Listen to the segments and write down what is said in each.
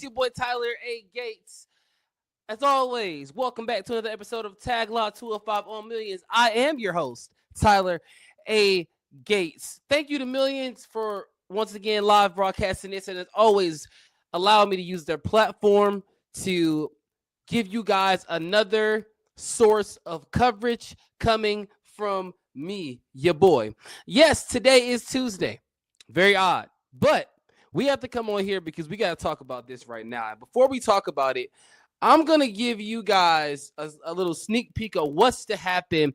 It's your boy Tyler A. Gates. As always, welcome back to another episode of Tag Law 205 on Millions. I am your host, Tyler A. Gates. Thank you to Millions for once again live broadcasting this, and as always, allow me to use their platform to give you guys another source of coverage coming from me, your boy. Yes, today is Tuesday. Very odd, but we have to come on here because we got to talk about this right now. And before we talk about it, I'm going to give you guys a little sneak peek of what's to happen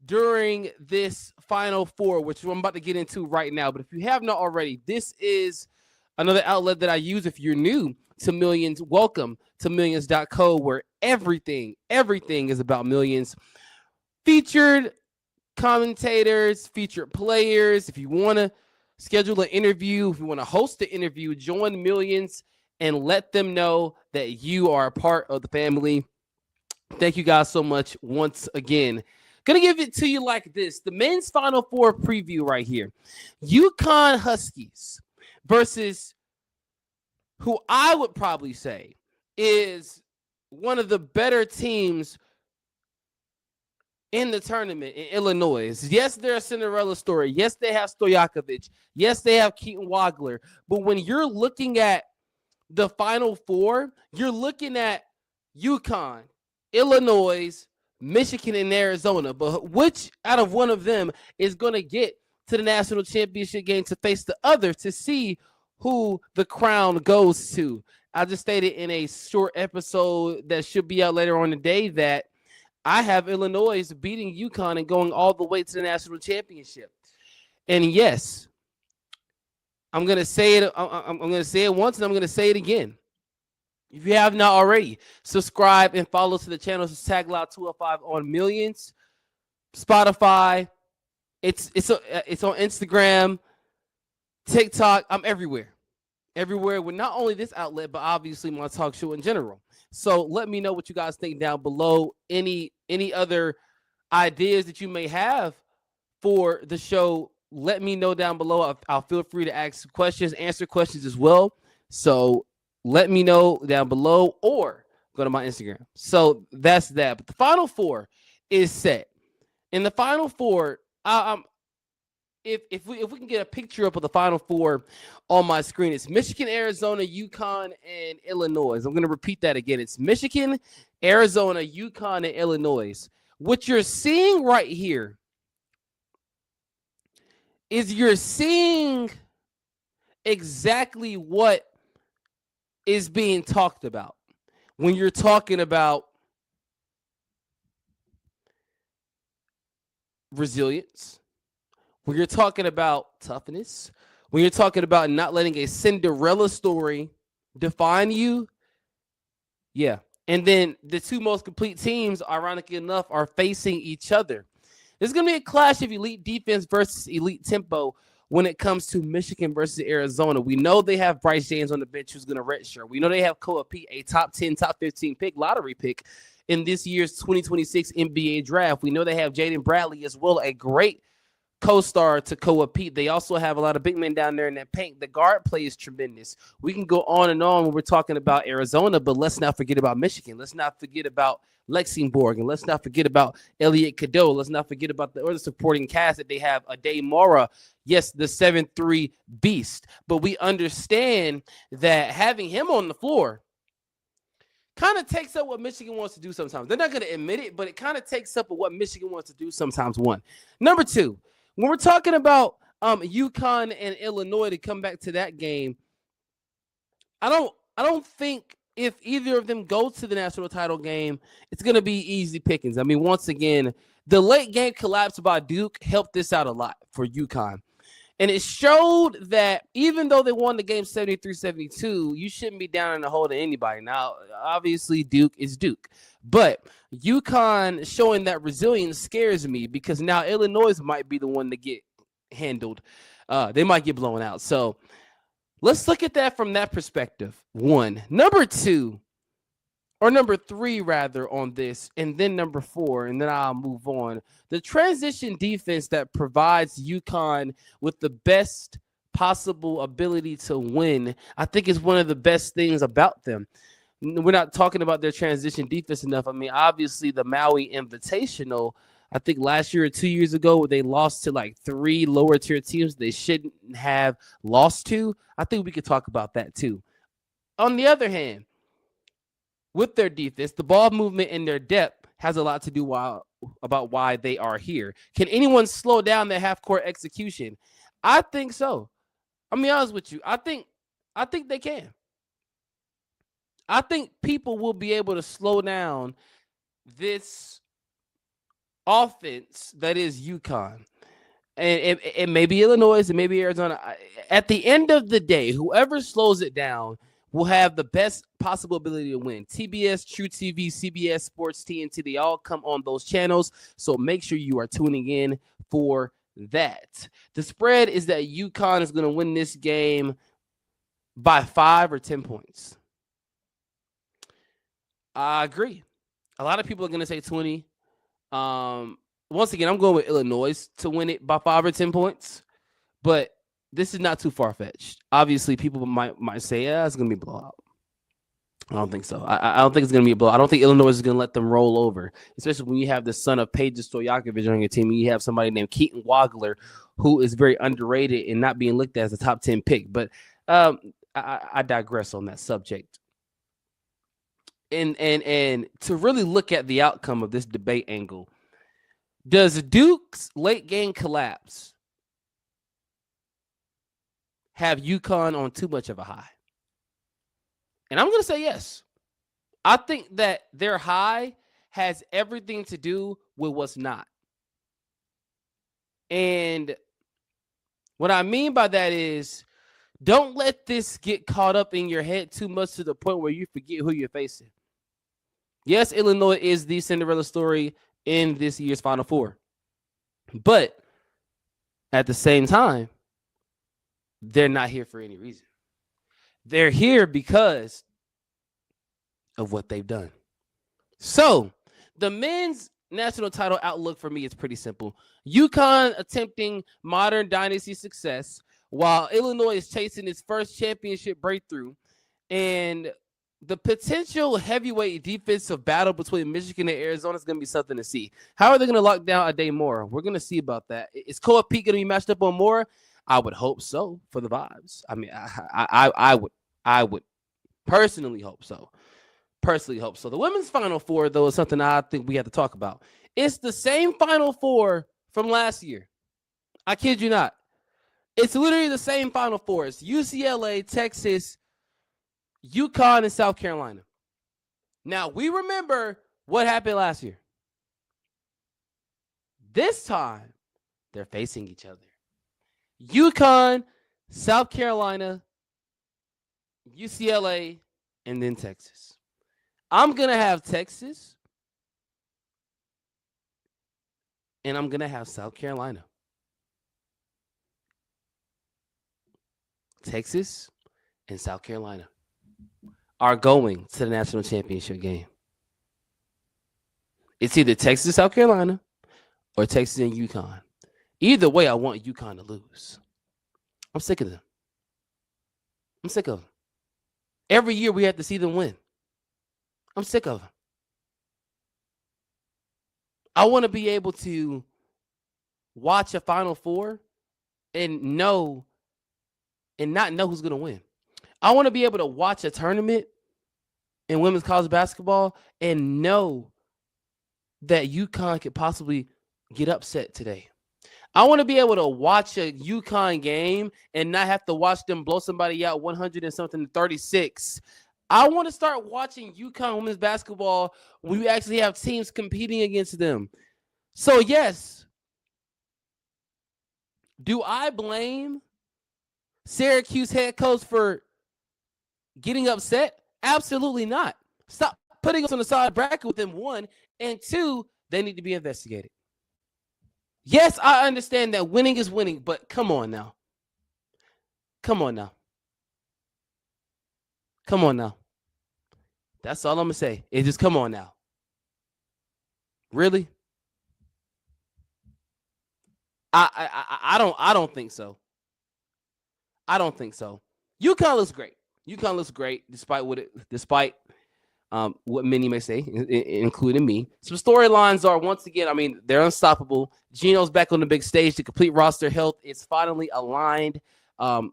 during this Final Four, which I'm about to get into right now. But if you have not already, this is another outlet that I use. If you're new to Millions, welcome to Millions.co, where everything is about Millions. Featured commentators, featured players. If you want to schedule an interview, if you want to host an interview, join Millions and let them know that you are a part of the family. Thank you guys so much once again. Gonna give it to you like this. The men's Final Four preview right here. UConn Huskies versus who I would probably say is one of the better teams in the tournament in Illinois. Yes, they're a Cinderella story. Yes, they have Stojakovic. Yes, they have Keaton Wagler. But when you're looking at the Final Four, you're looking at UConn, Illinois, Michigan, and Arizona. But which out of one of them is going to get to the national championship game to face the other to see who the crown goes to? I just stated in a short episode that should be out later on today that I have Illinois beating UConn and going all the way to the national championship. And yes, I'm gonna say it. I'm gonna say it once, and I'm gonna say it again. If you have not already, subscribe and follow to the channel. It's Tag Loud 205 on Millions, Spotify. It's on Instagram, TikTok. I'm everywhere with not only this outlet, but obviously my talk show in general. So let me know what you guys think down below. Any other ideas that you may have for the show, let me know down below. I'll feel free to ask questions, answer questions as well. So let me know down below or go to my Instagram. So that's that. But the Final Four is set. In the Final Four, if we can get a picture up of the Final Four on my screen, it's Michigan, Arizona, UConn, and Illinois. I'm going to repeat that again. It's Michigan, Arizona, UConn, and Illinois. What you're seeing right here is you're seeing exactly what is being talked about when you're talking about resilience, when you're talking about toughness, when you're talking about not letting a Cinderella story define you. Yeah. And then the two most complete teams, ironically enough, are facing each other. There's going to be a clash of elite defense versus elite tempo when it comes to Michigan versus Arizona. We know they have Bryce James on the bench who's going to redshirt. We know they have Koa Pete, a top 10, top 15 pick, lottery pick in this year's 2026 NBA draft. We know they have Jaden Bradley as well, a great co-star to Koa Pete. They also have a lot of big men down there in that paint. The guard play is tremendous. We can go on and on when we're talking about Arizona, but let's not forget about Michigan. Let's not forget about Lexingborg, and let's not forget about Elliot Cadeau. Let's not forget about the other supporting cast that they have. Ade Mora, yes, the 7'3" beast. But we understand that having him on the floor kind of takes up what Michigan wants to do sometimes. They're not going to admit it, but it kind of takes up what Michigan wants to do sometimes. One. Number two, when we're talking about UConn and Illinois, to come back to that game, I don't think if either of them go to the national title game, it's going to be easy pickings. I mean, once again, the late game collapse by Duke helped this out a lot for UConn. And it showed that even though they won the game 73-72, you shouldn't be down in the hole to anybody. Now, obviously, Duke is Duke. But UConn showing that resilience scares me because now Illinois might be the one to get handled. They might get blown out. So let's look at that from that perspective. One. Number two, or number three, rather, on this, and then number four, and then I'll move on. The transition defense that provides UConn with the best possible ability to win, I think is one of the best things about them. We're not talking about their transition defense enough. I mean, obviously the Maui Invitational, I think last year or 2 years ago, they lost to like 3 lower tier teams they shouldn't have lost to. I think we could talk about that too. On the other hand, with their defense, the ball movement and their depth has a lot to do about why they are here. Can anyone slow down their half court execution? I think so. I'm gonna be honest with you. I think they can. I think people will be able to slow down this offense that is UConn. And it may be Illinois, it may be Arizona. At the end of the day, whoever slows it down will have the best possible ability to win. TBS, True TV, CBS Sports, TNT, they all come on those channels. So make sure you are tuning in for that. The spread is that UConn is going to win this game by 5 or 10 points. I agree. A lot of people are going to say 20. Once again, I'm going with Illinois to win it by 5 or 10 points, but this is not too far-fetched. Obviously, people might say, yeah, it's going to be a blowout. I don't think so. I don't think it's going to be a blowout. I don't think Illinois is going to let them roll over, especially when you have the son of Paige Stojakovic on your team. You have somebody named Keaton Wagler, who is very underrated and not being looked at as a top 10 pick. But I digress on that subject. And to really look at the outcome of this debate angle, does Duke's late game collapse have UConn on too much of a high? And I'm going to say yes. I think that their high has everything to do with what's not. And what I mean by that is, don't let this get caught up in your head too much to the point where you forget who you're facing. Yes, Illinois is the Cinderella story in this year's Final Four. But at the same time, they're not here for any reason. They're here because of what they've done. So the men's national title outlook for me is pretty simple. UConn attempting modern dynasty success while Illinois is chasing its first championship breakthrough. And the potential heavyweight defensive battle between Michigan and Arizona is going to be something to see. How are they going to lock down a day more? We're going to see about that. Is Koa Pete going to be matched up on more? I would hope so for the vibes. I mean, I would personally hope so. The women's Final Four, though, is something I think we have to talk about. It's the same Final Four from last year. I kid you not. It's literally the same Final Four. It's UCLA, Texas, UConn, and South Carolina. Now, we remember what happened last year. This time, they're facing each other. UConn, South Carolina, UCLA, and then Texas. I'm going to have Texas, and I'm going to have South Carolina. Texas and South Carolina are going to the national championship game. It's either Texas, South Carolina, or Texas and UConn. Either way, I want UConn to lose. I'm sick of them. Every year we have to see them win. I'm sick of them. I want to be able to watch a Final Four and not know who's going to win. I want to be able to watch a tournament in women's college basketball and know that UConn could possibly get upset today. I want to be able to watch a UConn game and not have to watch them blow somebody out 100 and something to 36. I want to start watching UConn women's basketball when we actually have teams competing against them. So, yes, do I blame Syracuse head coach for getting upset? Absolutely not. Stop putting us on the side bracket with them, 1, and 2, they need to be investigated. Yes, I understand that winning is winning, but come on now. That's all I'm gonna say. It's just come on now. Really? I don't think so. I don't think so. UConn looks great. UConn looks great despite what many may say, including me. Some storylines are, once again, I mean, they're unstoppable. Geno's back on the big stage. The complete roster health is finally aligned.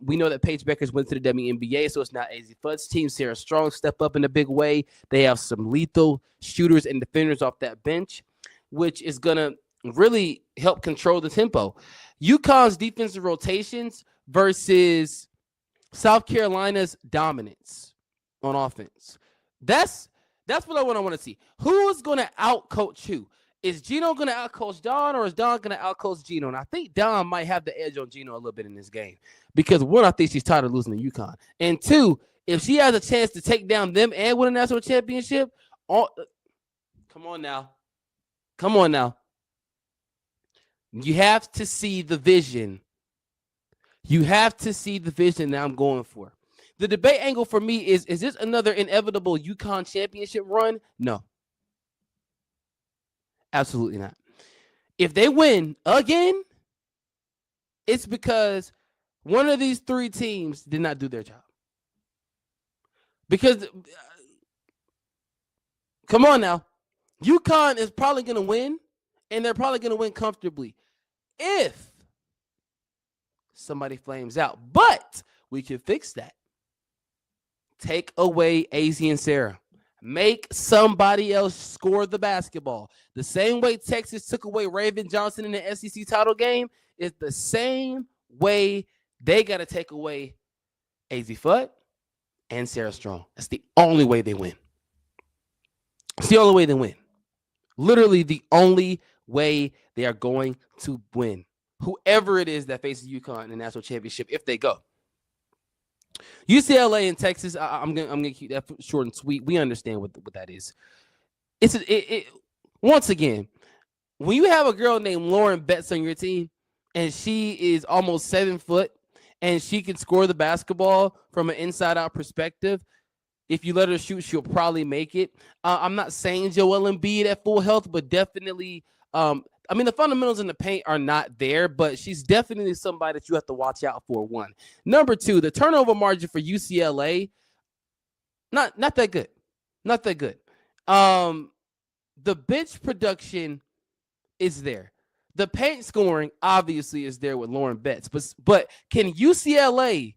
We know that Paige Beckers went to the WNBA, so it's not AZ Fudd's team. Sarah Strong step up in a big way. They have some lethal shooters and defenders off that bench, which is going to really help control the tempo. UConn's defensive rotations versus South Carolina's dominance on offense. That's what I want to see. Who's going to outcoach who? Is Gino going to outcoach Don, or is Don going to outcoach Gino? And I think Don might have the edge on Gino a little bit in this game because, one, I think she's tired of losing to UConn. And two, if she has a chance to take down them and win a national championship, come on now. Come on now. You have to see the vision. You have to see the vision that I'm going for. The debate angle for me is this another inevitable UConn championship run? No. Absolutely not. If they win again, it's because one of these three teams did not do their job. Because, come on now, UConn is probably going to win, and they're probably going to win comfortably if somebody flames out. But we can fix that. Take away AZ and Sarah. Make somebody else score the basketball. The same way Texas took away Raven Johnson in the SEC title game is the same way they got to take away AZ Fudd and Sarah Strong. That's the only way they win. It's the only way they win. Literally the only way they are going to win. Whoever it is that faces UConn in the national championship, if they go. UCLA and Texas, I'm gonna keep that short and sweet. We understand what that is. Once again, when you have a girl named Lauren Betts on your team, and she is almost 7 foot, and she can score the basketball from an inside-out perspective, if you let her shoot, she'll probably make it. I'm not saying Joel Embiid at full health, but definitely. I mean, the fundamentals in the paint are not there, but she's definitely somebody that you have to watch out for, one. Number two, the turnover margin for UCLA, not that good. Not that good. The bench production is there. The paint scoring, obviously, is there with Lauren Betts. But can UCLA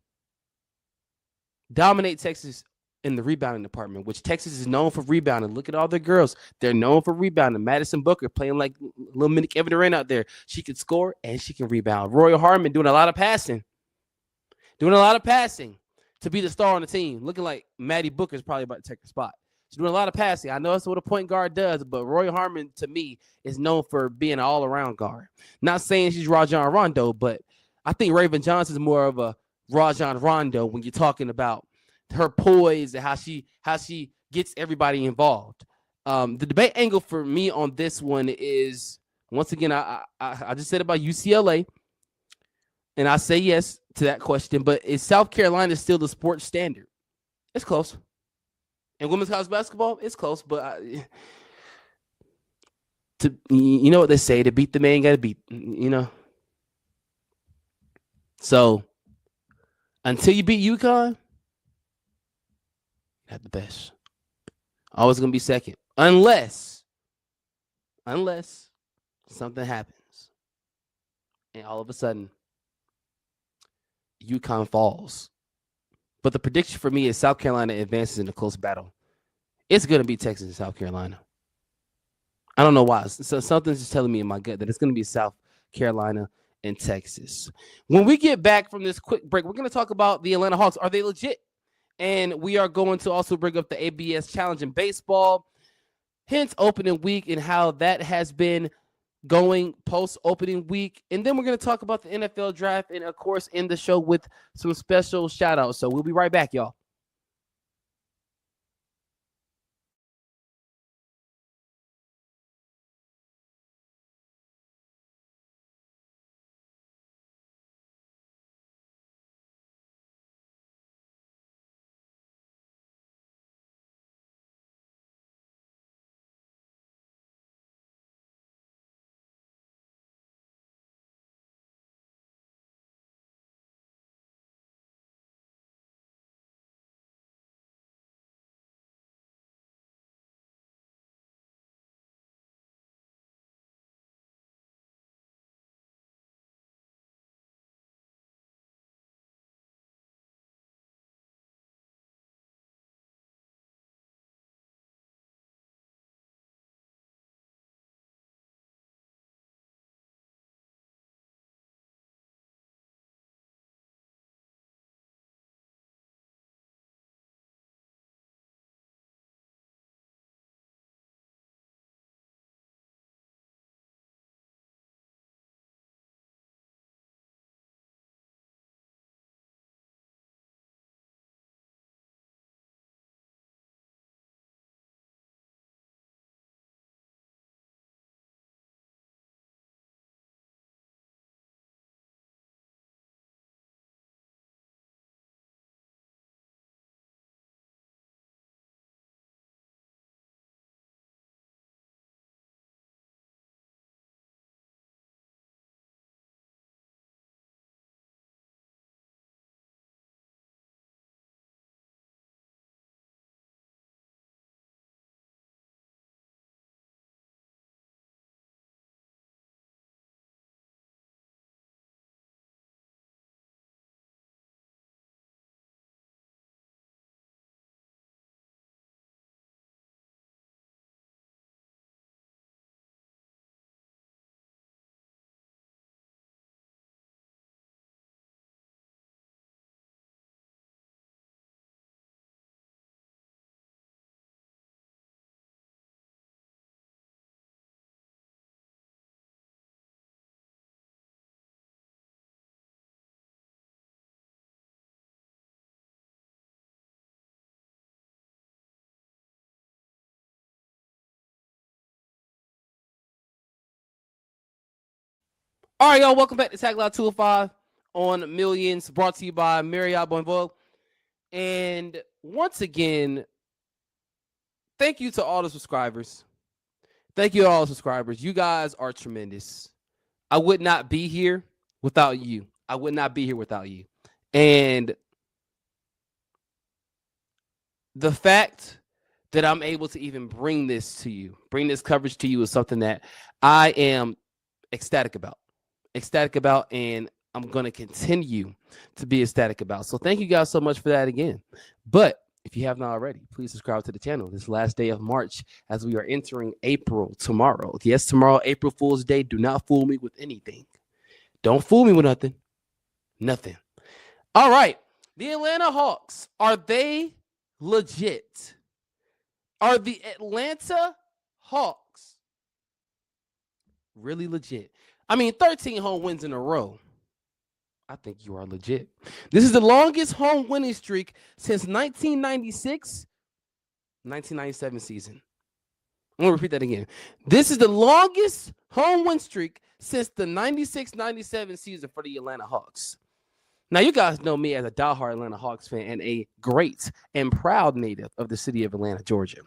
dominate Texas in the rebounding department, which Texas is known for rebounding? Look at all the girls. They're known for rebounding. Madison Booker playing like little mini Kevin Durant out there. She can score and she can rebound. Royal Harmon doing a lot of passing. To be the star on the team. Looking like Maddie Booker is probably about to take her spot. She's doing a lot of passing. I know that's what a point guard does, but Royal Harmon, to me, is known for being an all-around guard. Not saying she's Rajon Rondo, but I think Raven Johnson is more of a Rajon Rondo when you're talking about her poise and how she gets everybody involved. The debate angle for me on this one is, once again, I just said about UCLA, and I say yes to that question, but is South Carolina still the sports standard? It's close. And women's college basketball, it's close, but you know what they say, to beat the man, got to beat, So, until you beat UConn, you have the best. Always going to be second. Unless something happens. And all of a sudden, UConn falls. But the prediction for me is South Carolina advances in a close battle. It's going to be Texas and South Carolina. I don't know why. So something's just telling me in my gut that it's going to be South Carolina and Texas. When we get back from this quick break, we're going to talk about the Atlanta Hawks. Are they legit? And we are going to also bring up the ABS Challenge in baseball, hence opening week and how that has been going post-opening week. And then we're going to talk about the NFL draft and, of course, end the show with some special shout-outs. So we'll be right back, y'all. All right, y'all. Welcome back to Tag Live 205 on Millions, brought to you by Marriott Bonvoy. And once again, thank you to all the subscribers. Thank you to all the subscribers. You guys are tremendous. I would not be here without you. I would not be here without you. And the fact that I'm able to even bring this to you, bring this coverage to you, is something that I am ecstatic about. And I'm going to continue to be ecstatic about. So thank you guys so much for that again. But if you have not already, please subscribe to the channel this last day of March as we are entering April tomorrow. Yes, tomorrow, April Fool's Day. Do not fool me with anything. Don't fool me with nothing. Nothing. All right. The Atlanta Hawks, are they legit? Are the Atlanta Hawks really legit? I mean, 13 home wins in a row. I think you are legit. This is the longest home winning streak since 1996, 1997 season. I'm going to repeat that again. This is the longest home win streak since the 96-97 season for the Atlanta Hawks. Now, you guys know me as a diehard Atlanta Hawks fan and a great and proud native of the city of Atlanta, Georgia.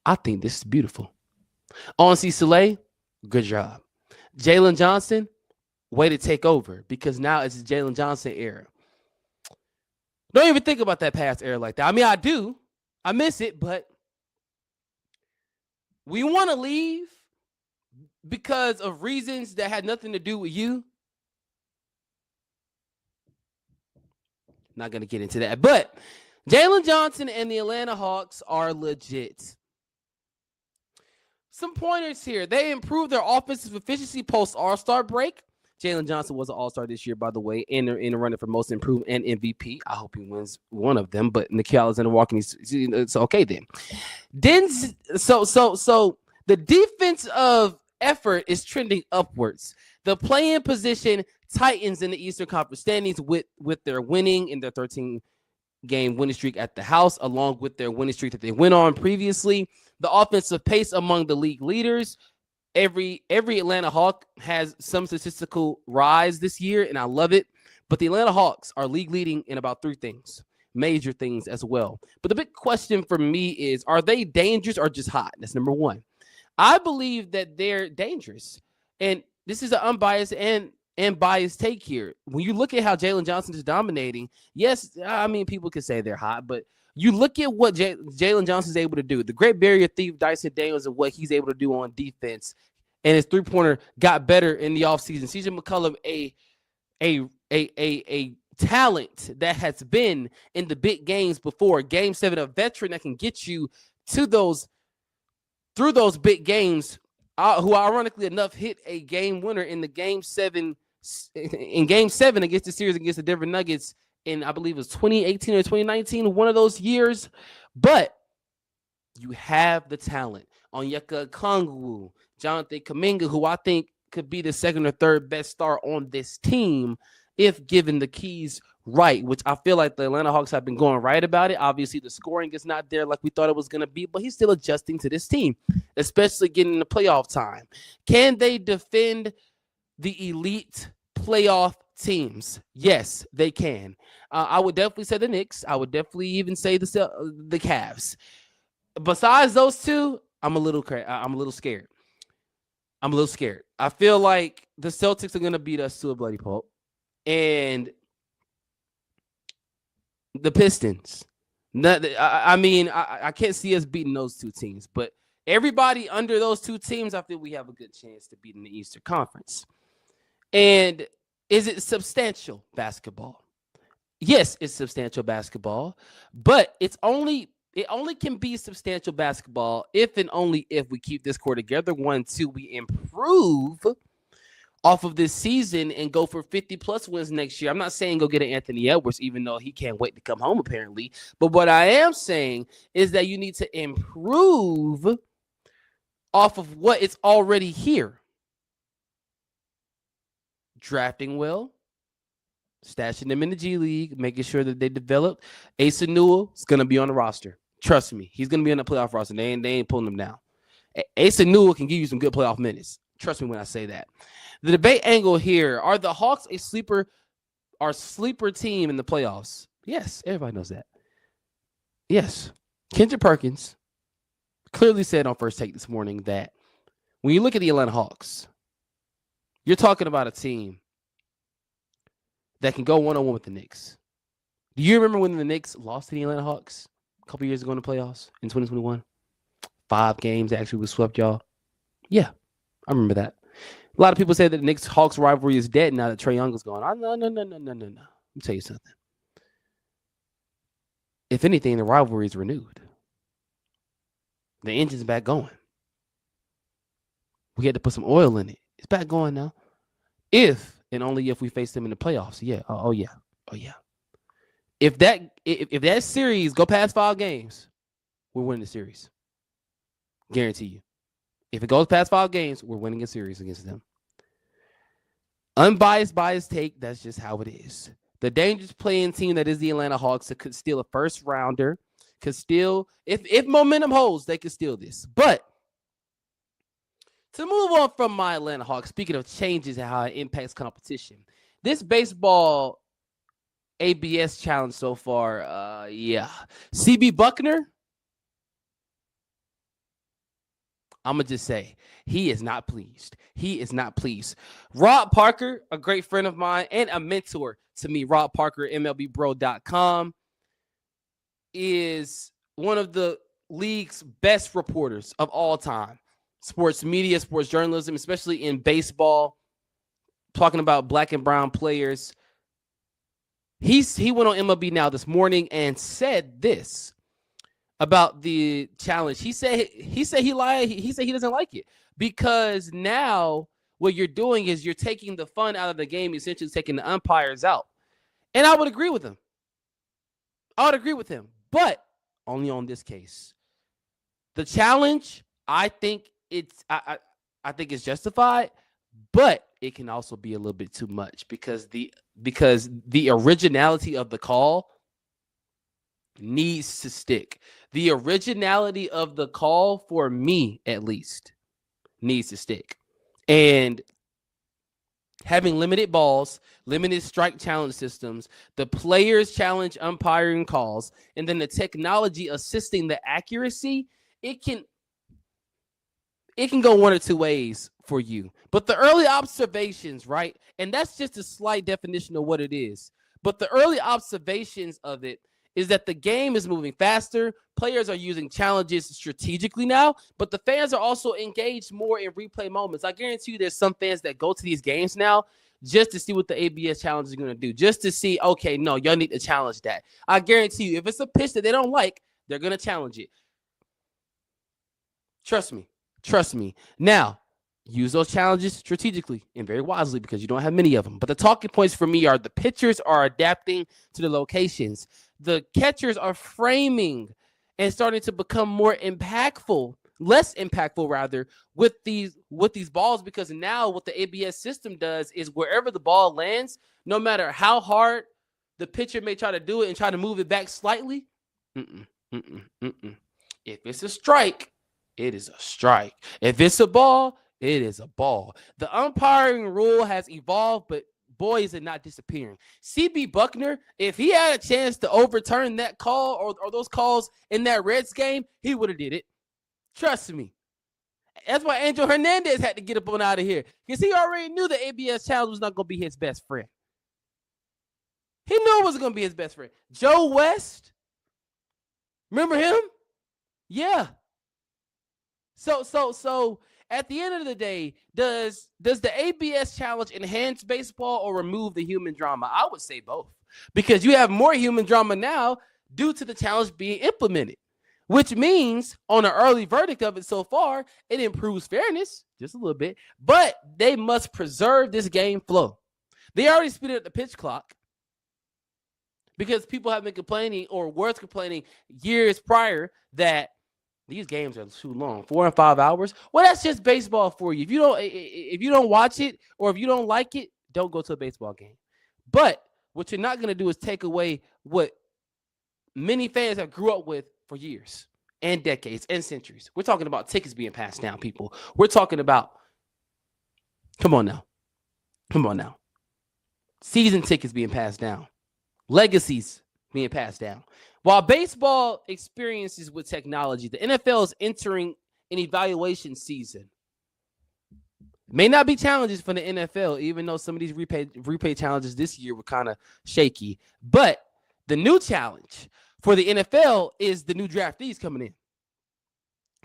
I think this is beautiful. On-C Soleil, good job. Jalen Johnson, way to take over, because now it's the Jalen Johnson era. Don't even think about that past era like that. I mean, I do. I miss it, but we want to leave because of reasons that had nothing to do with you. Not going to get into that. But Jalen Johnson and the Atlanta Hawks are legit. Some pointers here. They improved their offensive efficiency post All-Star break. Jalen Johnson was an All-Star this year, by the way, in the running for most improved and MVP. I hope he wins one of them, but Nickeil Alexander-Walker, it's okay then. So the defensive effort is trending upwards. The play-in position tightens in the Eastern Conference standings with their winning in their 13-game winning streak at the house, along with their winning streak that they went on previously. The offensive pace among the league leaders. Every Atlanta Hawk has some statistical rise this year, and I love it. But the Atlanta Hawks are league leading in about three things, major things as well. But the big question for me is, are they dangerous or just hot? That's number one. I believe that they're dangerous. And this is an unbiased and biased take here. When you look at how Jalen Johnson is dominating, yes, I mean, people could say they're hot, but you look at what Jalen Johnson is able to do. The great barrier thief, Dyson Daniels, and what he's able to do on defense. And his three-pointer got better in the offseason. CJ McCollum, a talent that has been in the big games before. Game 7, a veteran that can get you to through those big games, who ironically enough hit a game winner in the Game 7 against the series against the Denver Nuggets in, I believe it was 2018 or 2019, one of those years. But you have the talent. Onyeka Okongwu, Jonathan Kuminga, who I think could be the second or third best star on this team if given the keys right, which I feel like the Atlanta Hawks have been going right about it. Obviously, the scoring is not there like we thought it was going to be, but he's still adjusting to this team, especially getting the playoff time. Can they defend the elite playoff teams? Yes, they can. I would definitely say the Knicks. I would definitely even say the Cavs. Besides those two, I'm a little scared. I feel like the Celtics are going to beat us to a bloody pulp. And the Pistons. I can't see us beating those two teams. But everybody under those two teams, I feel we have a good chance to beat in the Eastern Conference. And is it substantial basketball? Yes, it's substantial basketball. But it only can be substantial basketball if and only if we keep this core together. 1, 2, we improve off of this season and go for 50-plus wins next year. I'm not saying go get an Anthony Edwards, even though he can't wait to come home, apparently. But what I am saying is that you need to improve off of what is already here. Drafting well, stashing them in the G League, making sure that they develop. Asa Newell is going to be on the roster. Trust me, he's going to be on the playoff roster. They ain't pulling him down. Asa Newell can give you some good playoff minutes. Trust me when I say that. The debate angle here, are the Hawks a sleeper team in the playoffs? Yes, everybody knows that. Yes. Kendrick Perkins clearly said on First Take this morning that when you look at the Atlanta Hawks, you're talking about a team that can go one-on-one with the Knicks. Do you remember when the Knicks lost to the Atlanta Hawks a couple years ago in the playoffs in 2021? 5 games actually was swept, y'all. Yeah, I remember that. A lot of people say that the Knicks-Hawks rivalry is dead now that Trae Young is gone. No. Let me tell you something. If anything, the rivalry is renewed. The engine's back going. We had to put some oil in it. It's back going now. If and only if we face them in the playoffs. Yeah. Oh yeah. If that series go past 5 games, we're winning the series. Guarantee you. If it goes past 5 games, we're winning a series against them. Unbiased take. That's just how it is. The dangerous playing team that is the Atlanta Hawks that could steal a first rounder, could steal, if momentum holds, they could steal this. But to move on from my Atlanta Hawks, speaking of changes and how it impacts competition, this baseball ABS challenge so far, CB Buckner, I'm going to just say, he is not pleased. Rob Parker, a great friend of mine and a mentor to me, Rob Parker, MLBBro.com, is one of the league's best reporters of all time. Sports media, sports journalism, especially in baseball, talking about black and brown players. He went on MLB Now this morning and said this about the challenge. He said he lied. He said he doesn't like it because now what you're doing is you're taking the fun out of the game, essentially taking the umpires out. And I would agree with him. But only on this case. The challenge, I think it's justified, but it can also be a little bit too much because the originality of the call needs to stick. The originality of the call, for me at least, needs to stick. And having limited balls, limited strike challenge systems, the players challenge umpiring calls, and then the technology assisting the accuracy, it can go one or two ways for you. But the early observations, right? And that's just a slight definition of what it is. But the early observations of it is that the game is moving faster. Players are using challenges strategically now, but the fans are also engaged more in replay moments. I guarantee you there's some fans that go to these games now just to see what the ABS challenge is going to do, just to see, okay, no, y'all need to challenge that. I guarantee you, if it's a pitch that they don't like, they're going to challenge it. Trust me. Now, use those challenges strategically and very wisely because you don't have many of them. But the talking points for me are the pitchers are adapting to the locations. The catchers are framing and starting to become more impactful, less impactful rather, with these balls, because now what the ABS system does is wherever the ball lands, no matter how hard the pitcher may try to do it and try to move it back slightly, if it's a strike, it is a strike. If it's a ball, it is a ball. The umpiring rule has evolved, but boy, is it not disappearing. CB Buckner, if he had a chance to overturn that call or those calls in that Reds game, he would have did it. Trust me. That's why Angel Hernandez had to get up on out of here, because he already knew the ABS challenge was not going to be his best friend. He knew it wasn't going to be his best friend. Joe West, remember him? Yeah. So at the end of the day, does the ABS challenge enhance baseball or remove the human drama? I would say both, because you have more human drama now due to the challenge being implemented, which means on an early verdict of it so far, it improves fairness just a little bit, but they must preserve this game flow. They already speeded up the pitch clock because people have been complaining, or were complaining years prior, that these games are too long, 4 and 5 hours. Well, that's just baseball for you. If you don't watch it, or if you don't like it, don't go to a baseball game. But what you're not going to do is take away what many fans have grew up with for years. and decades and centuries. We're talking about tickets being passed down, people. We're talking about, come on now. Come on now. Season tickets being passed down. Legacies being passed down. While baseball experiences with technology, the NFL is entering an evaluation season. May not be challenges for the NFL, even though some of these repay challenges this year were kind of shaky. But the new challenge for the NFL is the new draftees coming in.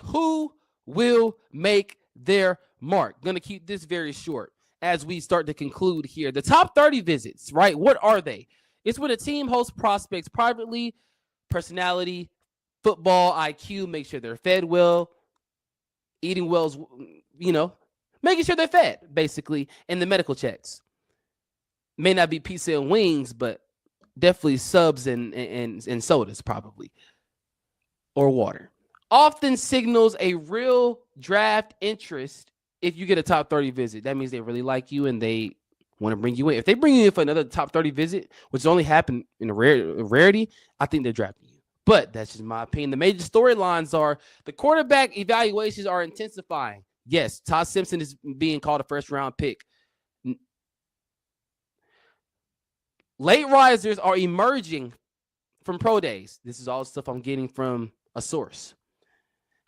Who will make their mark? Going to keep this very short as we start to conclude here. The top 30 visits, right? What are they? It's when a team hosts prospects privately, personality, football, IQ, make sure they're fed well, eating well, making sure they're fed, basically, and the medical checks. May not be pizza and wings, but definitely subs and sodas, probably, or water. Often signals a real draft interest if you get a top 30 visit. That means they really like you and they want to bring you in. If they bring you in for another top 30 visit, which only happened in a rarity, I think they're drafting you. But that's just my opinion. The major storylines are the quarterback evaluations are intensifying. Yes, Todd Simpson is being called a first-round pick. Late risers are emerging from pro days. This is all stuff I'm getting from a source.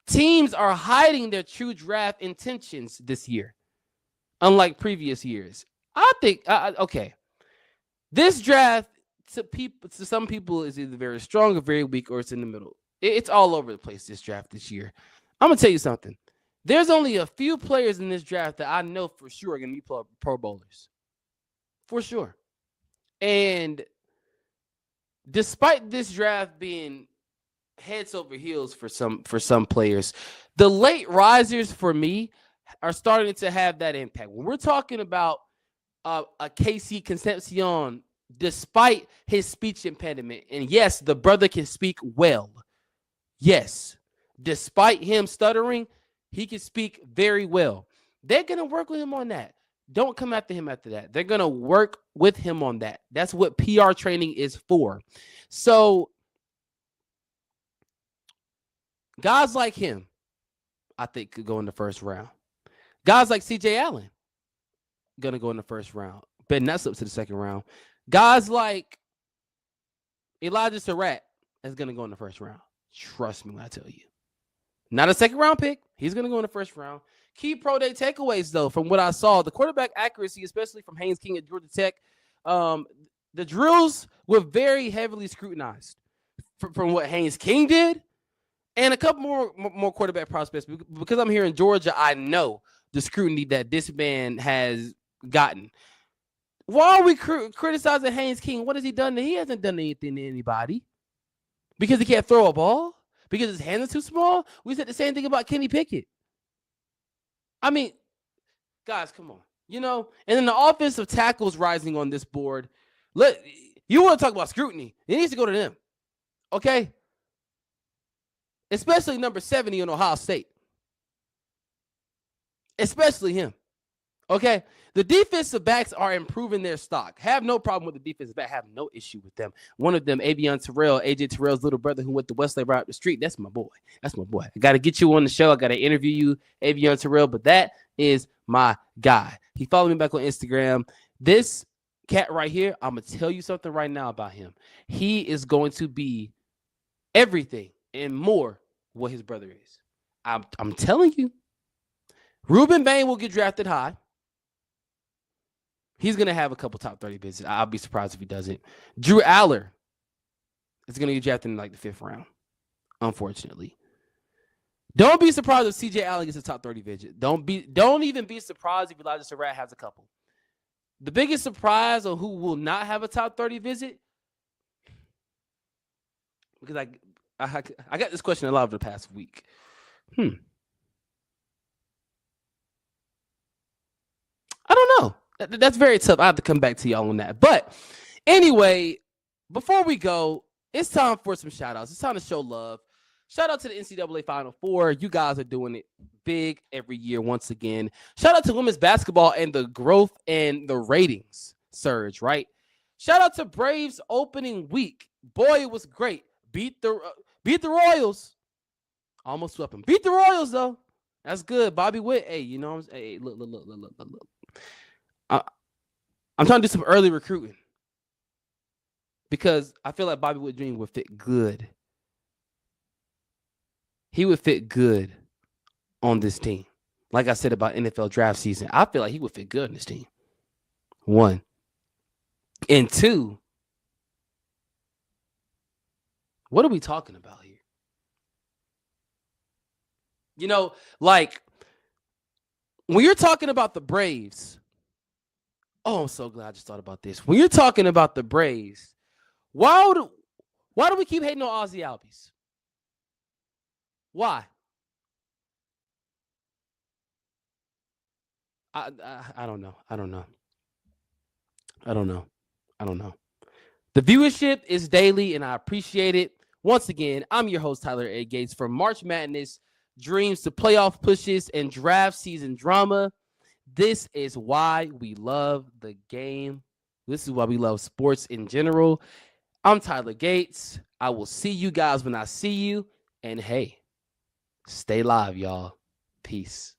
Teams are hiding their true draft intentions this year, unlike previous years. I think, okay, this draft to some people is either very strong or very weak, or it's in the middle. It's all over the place, this draft this year. I'm going to tell you something. There's only a few players in this draft that I know for sure are going to be pro bowlers. For sure. And despite this draft being heads over heels for some players, the late risers for me are starting to have that impact. When we're talking about a Casey Concepcion, despite his speech impediment, and yes, the brother can speak well. Yes, despite him stuttering, he can speak very well. They're going to work with him on that. Don't come after him after that. They're going to work with him on that. That's what PR training is for. So guys like him, I think, could go in the first round. Guys like C.J. Allen, going to go in the first round. Ben Nuts up to the second round. Guys like Elijah Surratt is going to go in the first round. Trust me when I tell you. Not a second round pick. He's going to go in the first round. Key pro day takeaways, though, from what I saw, the quarterback accuracy, especially from Haynes King at Georgia Tech, the drills were very heavily scrutinized from what Haynes King did, and a couple more quarterback prospects. Because I'm here in Georgia, I know the scrutiny that this man has gotten. Why are we criticizing Haynes King? What has he done? He hasn't done anything to anybody. Because he can't throw a ball? Because his hands are too small? We said the same thing about Kenny Pickett. I mean, guys, come on. And then the offensive tackles rising on this board. You want to talk about scrutiny? It needs to go to them. Okay? Especially number 70 on Ohio State. Especially him. Okay? The defensive backs are improving their stock. Have no problem with the defensive back. Have no issue with them. One of them, Avion Terrell, AJ Terrell's little brother who went to Westlake right up the street. That's my boy. That's my boy. I got to get you on the show. I got to interview you, Avion Terrell, but that is my guy. He followed me back on Instagram. This cat right here, I'm going to tell you something right now about him. He is going to be everything and more what his brother is. I'm telling you. Reuben Bain will get drafted high. He's going to have a couple top 30 visits. I'll be surprised if he doesn't. Drew Aller is going to get drafted in like the 5th round, unfortunately. Don't be surprised if C.J. Allen gets a top 30 visit. Don't even be surprised if Elijah Surratt has a couple. The biggest surprise on who will not have a top 30 visit, because I got this question a lot over the past week. I don't know. That's very tough. I have to come back to y'all on that. But anyway, before we go, it's time for some shout-outs. It's time to show love. Shout out to the NCAA Final Four. You guys are doing it big every year once again. Shout out to women's basketball and the growth and the ratings surge, right? Shout out to Braves opening week. Boy, it was great. Beat the Royals. Almost swept them. Beat the Royals, though. That's good. Bobby Witt, hey, you know what I'm saying? Hey, look. I'm trying to do some early recruiting because I feel like Bobby Witt Jr. would fit good. He would fit good on this team. Like I said about NFL draft season, I feel like he would fit good on this team. 1. And 2, what are we talking about here? You know, like when you're talking about the Braves, oh, I'm so glad I just thought about this. When you're talking about the Braves, why do we keep hating on Ozzy Albies? Why? I don't know. I don't know. The viewership is daily, and I appreciate it. Once again, I'm your host, Tyler A. Gates. From March Madness dreams to playoff pushes and draft season drama, this is why we love the game. This is why we love sports in general. I'm Tyler Gates. I will see you guys when I see you. And hey, stay live, y'all. Peace.